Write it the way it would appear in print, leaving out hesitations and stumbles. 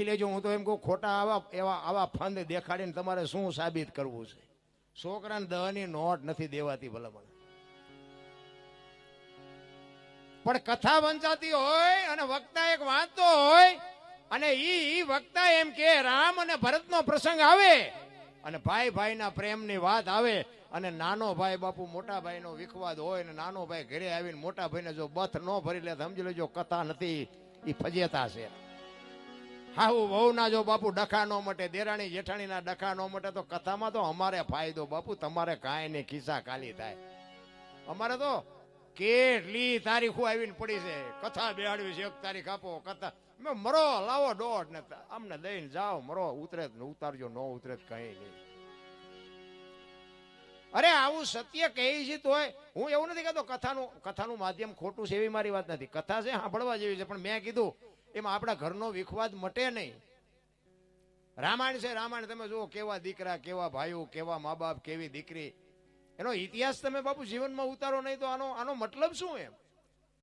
લેજો. હું તો એમ કહું ખોટા આવા ફંદ દેખાડીને તમારે શું સાબિત કરવું છે? છોકરાને 10ની નોટ નથી દેવાતી ભલામણ. પણ કથા વંચાતી હોય અને વક્તા એક વાંચતો હોય અને ઈ વક્તા એમ કે રામ અને ભરતનો પ્રસંગ આવે અને ભાઈ ભાઈના પ્રેમની વાત આવે અને નાનો ભાઈ બાપુ મોટા ભાઈનો વિખવાદ હોય અને નાનો ભાઈ ઘરે આવીને મોટા ભાઈને જો બથ ન ભરી લે સમજી લેજો કથા નથી, એ ફજેતા છે. હાઉ વહુના જો બાપુ ડખા ન મટે, દેરાણી જેઠાણીના ડખા ન મટે તો કથામાં તો અમારે ફાયદો બાપુ, તમારે કાંઈ નહીં, ખિસ્સા ખાલી થાય. અમારે તો કેટલી તારીખો આવીને પડી છે, કથા બેહાડવી છે, 1 તારીખ આપો કથા, મરો લાવો દોઢ ને અમને દઈને જાઓ, મરો ઉતરે ઉતારજો, ન ઉતરે કઈ નહીં. અરે આવું સત્ય કહી છે તોય હું એવું નથી કહેતો કથાનું માધ્યમ ખોટું છે એવી મારી વાત નથી. કથા છે સાંભળવા જેવી છે, પણ મેં કીધું એમાં આપણા ઘરનો વિખવાદ મટે નહીં. રામાયણ છે, રામાયણ તમે જુઓ, કેવા દીકરા, કેવા ભાઈઓ, કેવા મા બાપ, કેવી દીકરી, એનો ઇતિહાસ તમે બાપુ જીવનમાં ઉતારો નહીં તો આનો મતલબ શું એમ?